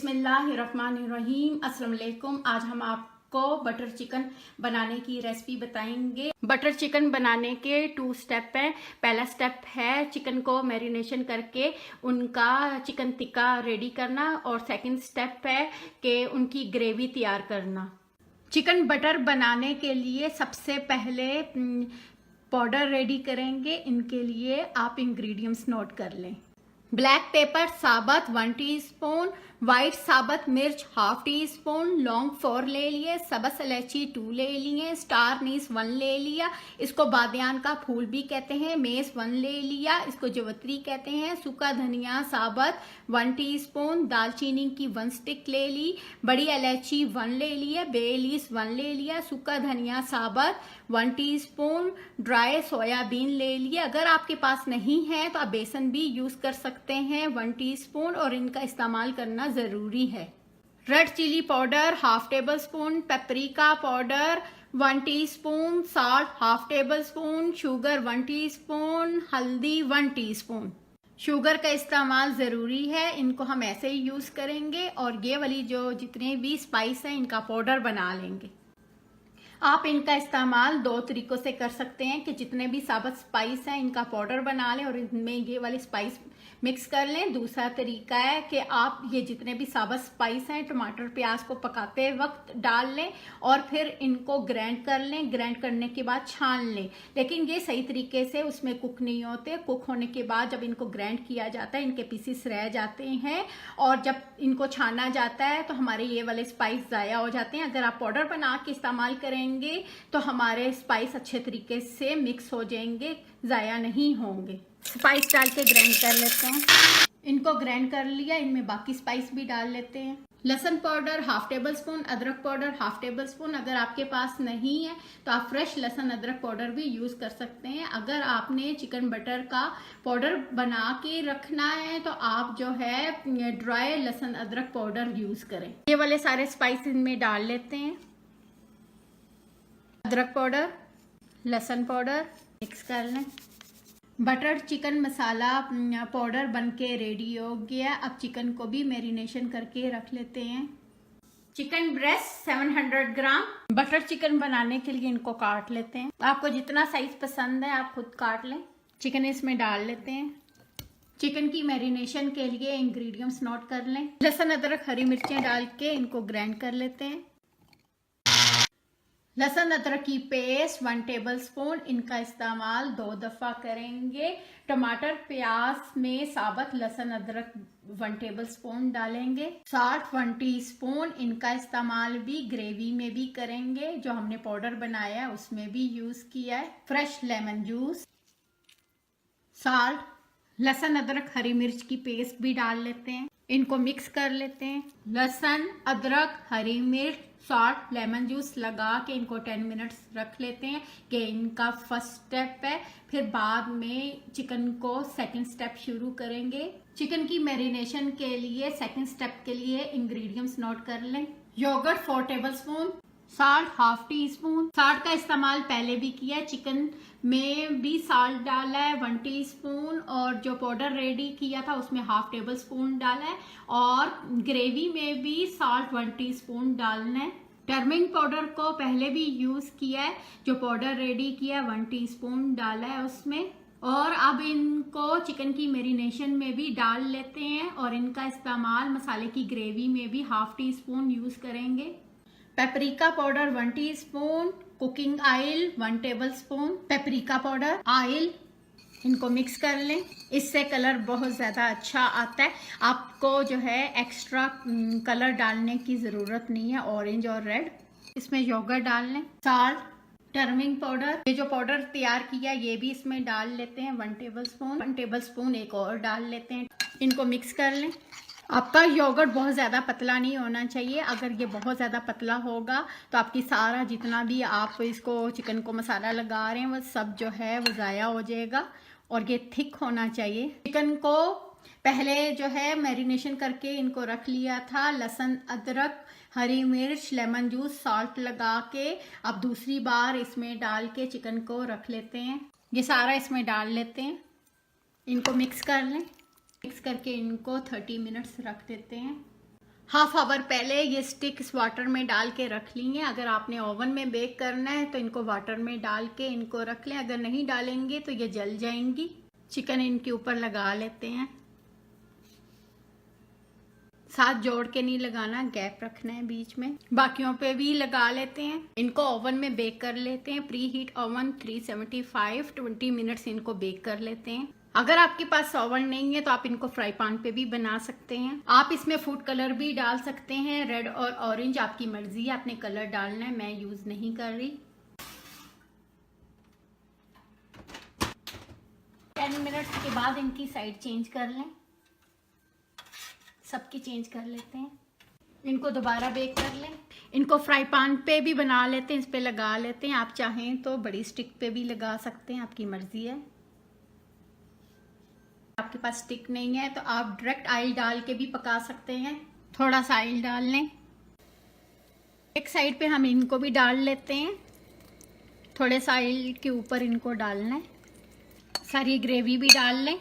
बिस्मिल्लाहिर्रहमानिर्रहीम। अस्सलाम वालेकुम। आज हम आपको बटर चिकन बनाने की रेसिपी बताएंगे। बटर चिकन बनाने के 2 स्टेप हैं। पहला स्टेप है चिकन को मैरिनेशन करके उनका चिकन टिक्का रेडी करना, और सेकंड स्टेप है कि उनकी ग्रेवी तैयार करना। चिकन बटर बनाने के लिए सबसे पहले पाउडर रेडी करेंगे। इनके लिए आप इंग्रेडिएंट्स नोट कर लें। ब्लैक पेपर साबुत 1 टीस्पून, व्हाइट साबुत मिर्च 1/2 टीस्पून, लौंग 4 ले लिए, सब्ज़ इलायची 2 ले लिए, स्टार नीस 1 ले लिया, इसको बादियान का फूल भी कहते हैं, मेस 1 ले लिया, इसको जवत्री कहते हैं, सूखा धनिया साबुत 1 टीस्पून, दालचीनी की 1 स्टिक ले ली, बड़ी इलायची 1 ले लिया, बे लीफ 1 ले लिया, सूखा धनिया साबुत 1 टीस्पून, ड्राई सोयाबीन ले लिया। अगर आपके पास नहीं है तो आप बेसन भी यूज कर सकते हैं 1 टीस्पून, और इनका इस्तेमाल करना जरूरी है। Red chilli powder 1/2 tablespoon, paprika powder 1 teaspoon, salt 1/2 tablespoon, sugar 1 teaspoon, हल्दी 1 टीस्पून। शुगर का इस्तेमाल ज़रूरी है, इनको हम ऐसे ही यूज़ करेंगे। और ये वाली जो जितने भी स्पाइस हैं इनका पाउडर बना लेंगे। आप इनका इस्तेमाल 2 तरीकों से कर सकते हैं कि जितने भी साबुत स्पाइस हैं इनका पाउडर बना लें और इनमें ये वाली स्पाइस मिक्स कर लें। दूसरा तरीका है कि आप ये जितने भी साबुत स्पाइस हैं टमाटर प्याज को पकाते वक्त डाल लें और फिर इनको ग्राइंड कर लें। ग्राइंड करने के बाद छान लें, लेकिन ये सही तरीके से उसमें कुक नहीं होते। कुक होने के बाद जब इनको ग्राइंड किया जाता है इनके पीसेस रह जाते हैं, और जब इनको छाना जाता है तो हमारे ये वाले स्पाइस ज़ाया हो जाते हैं। अगर आप पाउडर बना के इस्तेमाल करेंगे तो हमारे स्पाइस अच्छे तरीके से मिक्स हो जाएंगे, ज़ाया नहीं होंगे। स्पाइस डाल के ग्राइंड कर लेते हैं। इनको ग्राइंड कर लिया, इनमें बाकी स्पाइस भी डाल लेते हैं। लहसुन पाउडर 1/2 टेबल स्पून, अदरक पाउडर 1/2 टेबल स्पून। अगर आपके पास नहीं है तो आप फ्रेश लहसुन अदरक पाउडर भी यूज कर सकते हैं। अगर आपने चिकन बटर का पाउडर बना के रखना है तो आप जो है ड्राई लहसुन अदरक पाउडर यूज करें। ये वाले सारे स्पाइस इनमें डाल लेते हैं। अदरक पाउडर, लहसुन पाउडर मिक्स कर लें। बटर चिकन मसाला पाउडर बनके रेडी हो गया। अब चिकन को भी मैरिनेशन करके रख लेते हैं। चिकन ब्रेस्ट 700 ग्राम। बटर चिकन बनाने के लिए इनको काट लेते हैं। आपको जितना साइज पसंद है आप खुद काट लें। चिकन इसमें डाल लेते हैं। चिकन की मैरिनेशन के लिए इंग्रेडिएंट्स नोट कर लें। लहसुन अदरक हरी मिर्चें डाल के इनको ग्राइंड कर लेते हैं। लहसुन अदरक की पेस्ट 1 टेबल स्पून, इनका इस्तेमाल 2 दफ़ा करेंगे। टमाटर प्याज में साबुत लहसुन अदरक 1 टेबल स्पून डालेंगे। साल्ट 1 टीस्पून, इनका इस्तेमाल भी ग्रेवी में भी करेंगे। जो हमने पाउडर बनाया है उसमें भी यूज किया है। फ्रेश लेमन जूस, साल्ट, लहसुन अदरक हरी मिर्च की पेस्ट भी डाल लेते हैं। इनको मिक्स कर लेते हैं। लहसुन अदरक हरी मिर्च साल्ट लेमन जूस लगा के इनको 10 मिनट्स रख लेते हैं कि इनका फर्स्ट स्टेप है। फिर बाद में चिकन को सेकंड स्टेप शुरू करेंगे। चिकन की मैरिनेशन के लिए सेकंड स्टेप के लिए इंग्रेडिएंट्स नोट कर लें। Yogurt 4 tablespoon, salt 1/2 teaspoon. Salt का इस्तेमाल पहले भी किया है, चिकन में भी साल्ट डाला है 1 टीस्पून, और जो पाउडर रेडी किया था उसमें 1/2 टेबल स्पून डाला है, और ग्रेवी में भी साल्ट 1 टीस्पून डालना है। टर्मरिक पाउडर को पहले भी यूज किया है, जो पाउडर रेडी किया 1 टीस्पून डाला है उसमें। और अब इनको चिकन की मैरिनेशन में भी डाल लेते हैं, और इनका इस्तेमाल मसाले की ग्रेवी में भी 1/2 टीस्पून यूज करेंगे। Paprika powder 1 teaspoon, cooking oil 1 table spoon, paprika powder, oil, इनको मिक्स कर लें। इससे कलर बहुत ज़्यादा अच्छा आता है। आपको जो है एक्स्ट्रा कलर डालने की ज़रूरत नहीं है, ऑरेंज और रेड। इसमें योगर्ट डाल लें। साल्ट, टर्मरिक पाउडर, ये जो पाउडर तैयार किया ये भी इसमें डाल लेते हैं 1 टेबल स्पून। 1 टेबल स्पून एक और डाल लेते हैं। इनको मिक्स कर लें। आपका योगर्ट बहुत ज़्यादा पतला नहीं होना चाहिए। अगर ये बहुत ज़्यादा पतला होगा तो आपकी सारा जितना भी आप इसको चिकन को मसाला लगा रहे हैं वो सब जो है वो ज़ाया हो जाएगा, और ये थिक होना चाहिए। चिकन को पहले जो है मैरिनेशन करके इनको रख लिया था। लहसुन अदरक हरी मिर्च लेमन जूस साल्ट लगा के अब दूसरी बार इसमें डाल के चिकन को रख लेते हैं। ये सारा इसमें डाल लेते हैं। इनको मिक्स कर लें। मिक्स करके इनको 30 मिनट्स रख देते हैं। हाफ आवर पहले ये स्टिक्स वाटर में डाल के रख ली हैं। अगर आपने ओवन में बेक करना है तो इनको वाटर में डाल के इनको रख लें, अगर नहीं डालेंगे तो ये जल जाएंगी। चिकन इनके ऊपर लगा लेते हैं, साथ जोड़ के नहीं लगाना, गैप रखना है बीच में। बाकियों पे भी लगा लेते हैं। इनको ओवन में बेक कर लेते हैं। प्री हीट ओवन 375 20 मिनट्स इनको बेक कर लेते हैं। अगर आपके पास ओवन नहीं है तो आप इनको फ्राई पैन पे भी बना सकते हैं। आप इसमें फूड कलर भी डाल सकते हैं, रेड और ऑरेंज आपकी मर्जी है, आपने कलर डालना है, मैं यूज नहीं कर रही। 10 मिनट्स के बाद इनकी साइड चेंज कर लें, सबकी चेंज कर लेते हैं। इनको दोबारा बेक कर लें। इनको फ्राई पैन पे भी बना लेते हैं, इस पे लगा लेते हैं। आप चाहें तो बड़ी स्टिक पे भी लगा सकते हैं, आपकी मर्जी है। आपके पास स्टिक नहीं है तो आप डायरेक्ट ऑयल डाल के भी पका सकते हैं। थोड़ा सा ऑयल डाल लें। एक साइड पे हम इनको भी डाल लेते हैं। थोड़े सा ऑयल के ऊपर इनको डालना है। सारी ग्रेवी भी डाल लें।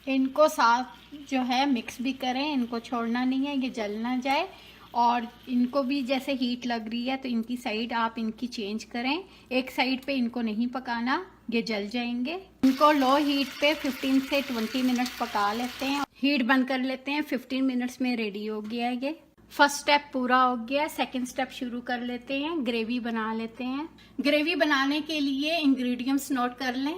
इनको साथ जो है मिक्स भी करें, इनको छोड़ना नहीं है, ये जल ना जाए। और इनको भी जैसे हीट लग रही है तो इनकी साइड आप इनकी चेंज करें। एक साइड पे इनको नहीं पकाना, ये जल जाएंगे। इनको लो हीट पे 15 से 20 मिनट पका लेते हैं। हीट बंद कर लेते हैं। 15 मिनट्स में रेडी हो गया है ये। फर्स्ट स्टेप पूरा हो गया। सेकंड स्टेप शुरू कर लेते हैं। ग्रेवी बना लेते हैं। ग्रेवी बनाने के लिए इंग्रेडिएंट्स नोट कर लें।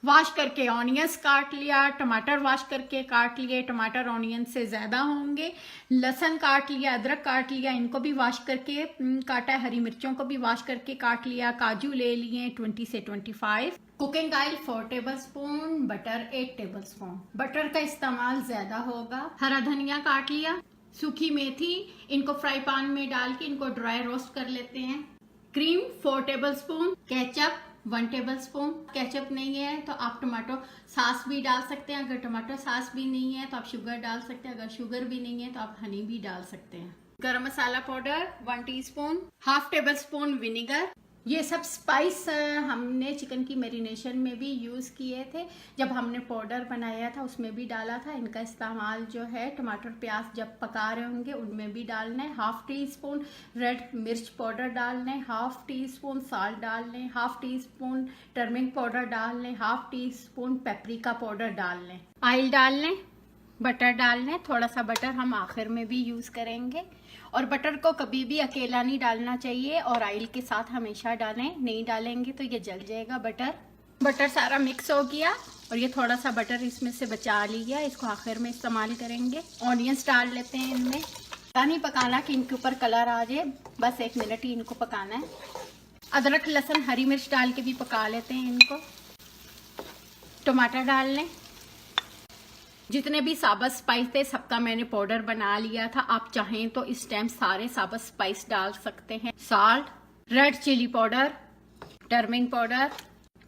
वॉश करके ऑनियंस काट लिया, टमाटर वॉश करके काट लिए, टमाटर ऑनियन से ज़्यादा होंगे। लहसुन काट लिया, अदरक काट लिया, इनको भी वॉश करके काटा है। हरी मिर्चों को भी वॉश करके काट लिया। काजू ले लिए 20 से 25। Cooking oil 4 tablespoon, butter 8 tablespoon. Butter का इस्तेमाल ज़्यादा होगा। हरा धनिया काट लिया, सूखी मेथी, इनको फ्राई पैन में डाल के इनको ड्राई रोस्ट कर लेते हैं। Cream 4 tablespoon, ketchup 1 tablespoon. Ketchup नहीं है तो आप टमाटो सॉस भी डाल सकते हैं। अगर टमाटो सॉस भी नहीं है तो आप शुगर डाल सकते हैं। अगर शुगर भी नहीं है तो आप हनी भी डाल सकते हैं। Garam masala powder 1 teaspoon, half tablespoon vinegar. ये सब स्पाइस हमने चिकन की मैरिनेशन में भी यूज़ किए थे। जब हमने पाउडर बनाया था उसमें भी डाला था। इनका इस्तेमाल जो है टमाटर प्याज जब पका रहे होंगे उनमें भी डालना है। हाफ टी स्पून रेड मिर्च पाउडर डालना है, हाफ टी स्पून साल्ट डाल लें, half tea spoon turmeric powder डाल लें, half tea spoon paprika powder डाल लें। ऑयल डाल लें, बटर डाल लें। थोड़ा सा बटर हम आखिर में भी यूज़ करेंगे। और बटर को कभी भी अकेला नहीं डालना चाहिए और ऑयल के साथ हमेशा डालें। नहीं डालेंगे तो ये जल जाएगा बटर सारा मिक्स हो गया और ये थोड़ा सा बटर इसमें से बचा लिया, इसको आखिर में इस्तेमाल करेंगे। ऑनियंस डाल लेते हैं इनमें। नहीं पकाना कि इनके ऊपर कलर आ जाए, बस 1 मिनट ही इनको पकाना है। अदरक लहसुन हरी मिर्च डाल के भी पका लेते हैं इनको। टमाटर डाल लें। जितने भी साबुत स्पाइस थे सबका मैंने पाउडर बना लिया था। आप चाहें तो इस टाइम सारे साबुत स्पाइस डाल सकते हैं। Salt, red chilli powder, turmeric powder,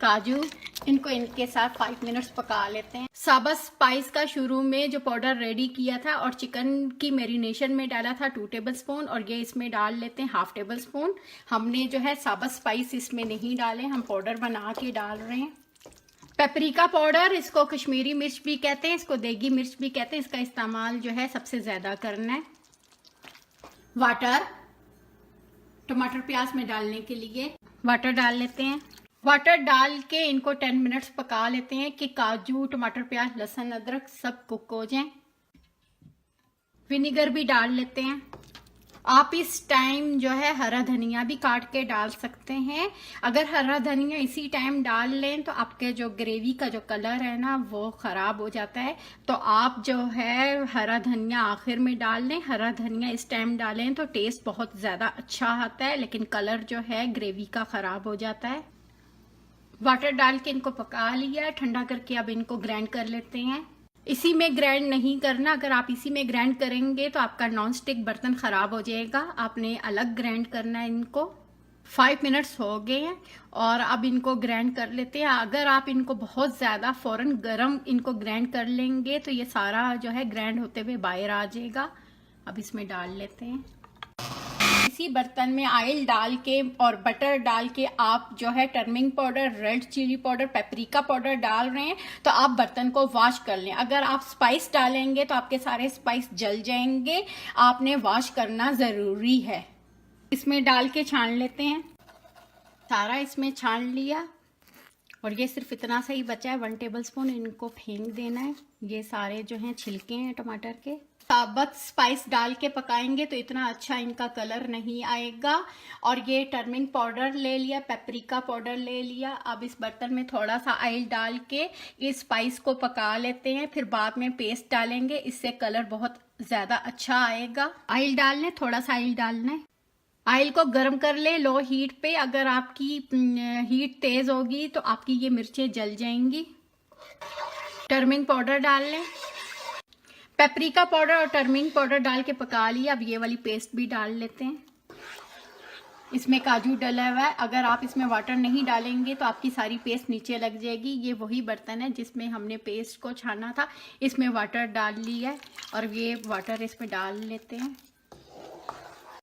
काजू, इनको इनके साथ 5 मिनट्स पका लेते हैं। साबुत स्पाइस का शुरू में जो पाउडर रेडी किया था और चिकन की मैरिनेशन में डाला था 2 टेबलस्पून और ये इसमें डाल लेते हैं 1/2 टेबलस्पून। हमने जो है साबुत स्पाइस इसमें नहीं डाले, हम पाउडर बना के डाल रहे हैं। पेपरिका पाउडर, इसको कश्मीरी मिर्च भी कहते हैं, इसको देगी मिर्च भी कहते हैं। इसका इस्तेमाल जो है सबसे ज़्यादा करना है। वाटर, टमाटर प्याज में डालने के लिए वाटर डाल लेते हैं। वाटर डाल के इनको 10 मिनट्स पका लेते हैं कि काजू, टमाटर प्याज, लहसुन, अदरक सब कुक हो जाएं। विनेगर भी डाल लेते हैं। आप इस टाइम जो है हरा धनिया भी काट के डाल सकते हैं। अगर हरा धनिया इसी टाइम डाल लें तो आपके जो ग्रेवी का जो कलर है ना वो ख़राब हो जाता है। तो आप जो है हरा धनिया आखिर में डाल लें। हरा धनिया इस टाइम डालें तो टेस्ट बहुत ज़्यादा अच्छा आता है, लेकिन कलर जो है ग्रेवी का ख़राब हो जाता है। वाटर डाल के इनको पका लिया। ठंडा करके अब इनको ग्राइंड कर लेते हैं। इसी में ग्राइंड नहीं करना, अगर आप इसी में ग्राइंड करेंगे तो आपका नॉन स्टिक बर्तन ख़राब हो जाएगा। आपने अलग ग्राइंड करना है इनको। 5 मिनट्स हो गए हैं और अब इनको ग्राइंड कर लेते हैं। अगर आप इनको बहुत ज़्यादा फ़ौरन गरम इनको ग्राइंड कर लेंगे तो ये सारा जो है ग्राइंड होते हुए बाहर आ जाएगा। अब इसमें डाल लेते हैं। इसी बर्तन में ऑयल डाल के और बटर डाल के आप जो है turmeric powder, red chilli powder, paprika powder डाल रहे हैं तो आप बर्तन को वॉश कर लें। अगर आप स्पाइस डालेंगे तो आपके सारे स्पाइस जल जाएंगे, आपने वॉश करना ज़रूरी है। इसमें डाल के छान लेते हैं। सारा इसमें छान लिया और ये सिर्फ इतना सा ही बचा है, 1 टेबलस्पून इनको फेंक देना है। ये सारे जो हैं छिलके हैं टमाटर के। साबुत स्पाइस डाल के पकाएंगे तो इतना अच्छा इनका कलर नहीं आएगा। और ये टर्मरिक पाउडर ले लिया, पेपरिका पाउडर ले लिया। अब इस बर्तन में थोड़ा सा ऑयल डाल के इस स्पाइस को पका लेते हैं, फिर बाद में पेस्ट डालेंगे, इससे कलर बहुत ज़्यादा अच्छा आएगा। ऑयल डालने, थोड़ा सा ऑयल डालना है। ऑयल को गर्म कर ले लो हीट पे। अगर आपकी हीट तेज होगी तो आपकी ये मिर्चें जल जाएंगी। टर्मरिक पाउडर डाल लें। पेपरिका पाउडर और टर्मरिक पाउडर डाल के पका लिया। अब ये वाली पेस्ट भी डाल लेते हैं। इसमें काजू डला हुआ है। अगर आप इसमें वाटर नहीं डालेंगे तो आपकी सारी पेस्ट नीचे लग जाएगी। ये वही बर्तन है जिसमें हमने पेस्ट को छाना था। इसमें वाटर डाल लिया है और ये वाटर इसमें डाल लेते हैं।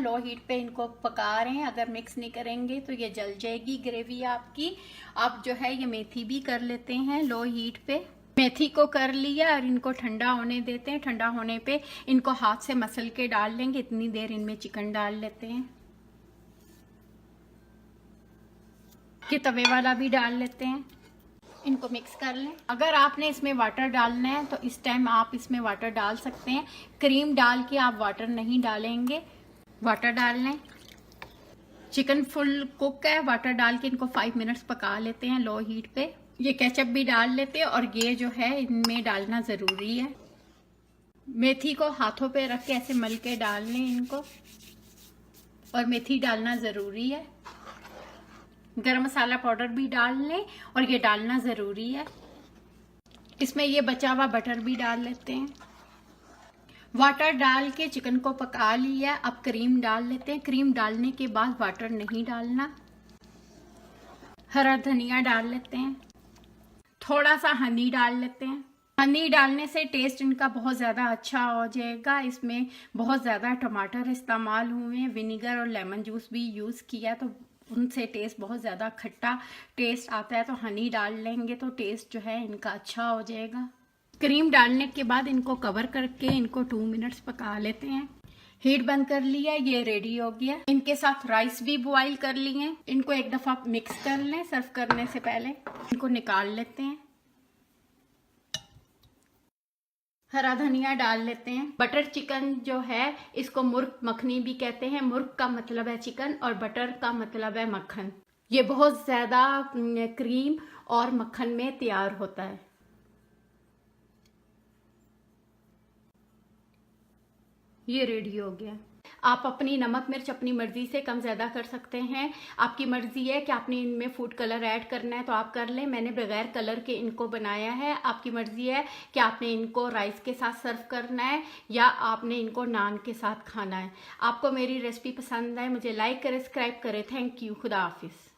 लो हीट पे इनको पका रहे हैं। अगर मिक्स नहीं करेंगे तो ये जल जाएगी ग्रेवी आपकी। अब जो है ये मेथी भी कर लेते हैं लो हीट पे। मेथी को कर लिया और इनको ठंडा होने देते हैं। ठंडा होने पे इनको हाथ से मसल के डाल लेंगे। इतनी देर इनमें चिकन डाल लेते हैं। ये तवे वाला भी डाल लेते हैं। इनको मिक्स कर लें। अगर आपने इसमें वाटर डालना है तो इस टाइम आप इसमें वाटर डाल सकते हैं। क्रीम डाल के आप वाटर नहीं डालेंगे। वाटर डाल लें। चिकन फुल कुक है। वाटर डाल के इनको 5 मिनट्स पका लेते हैं लो हीट पे। ये केचप भी डाल लेते हैं और ये जो है इनमें डालना ज़रूरी है। मेथी को हाथों पे रख के ऐसे मल के डाल लें इनको, और मेथी डालना ज़रूरी है। गरम मसाला पाउडर भी डाल लें और ये डालना ज़रूरी है। इसमें ये बचा हुआ बटर भी डाल लेते हैं। वाटर डाल के चिकन को पका लिया। अब क्रीम डाल लेते हैं। क्रीम डालने के बाद वाटर नहीं डालना। हरा धनिया डाल लेते हैं। थोड़ा सा हनी डाल लेते हैं। हनी डालने से टेस्ट इनका बहुत ज़्यादा अच्छा हो जाएगा। इसमें बहुत ज़्यादा टमाटर इस्तेमाल हुए हैं, विनीगर और लेमन जूस भी यूज़ किया तो उनसे टेस्ट बहुत ज़्यादा खट्टा टेस्ट आता है। तो हनी डाल लेंगे तो टेस्ट जो है इनका अच्छा हो जाएगा। क्रीम डालने के बाद इनको कवर करके इनको 2 मिनट्स पका लेते हैं। हीट बंद कर लिया। ये रेडी हो गया। इनके साथ राइस भी बॉईल कर लिए। इनको एक दफ़ा मिक्स कर लें सर्व करने से पहले। इनको निकाल लेते हैं। हरा धनिया डाल लेते हैं। बटर चिकन जो है इसको मुर्ग मखनी भी कहते हैं। मुर्ग का मतलब है चिकन और बटर का मतलब है मक्खन। ये बहुत ज़्यादा क्रीम और मक्खन में तैयार होता है। ये रेडी हो गया। आप अपनी नमक मिर्च अपनी मर्जी से कम ज़्यादा कर सकते हैं। आपकी मर्जी है कि आपने इनमें फूड कलर ऐड करना है तो आप कर लें। मैंने बगैर कलर के इनको बनाया है। आपकी मर्जी है कि आपने इनको राइस के साथ सर्व करना है या आपने इनको नान के साथ खाना है। आपको मेरी रेसिपी पसंद आए मुझे लाइक करें, सब्सक्राइब करें। Thank you. खुदा हाफिज़।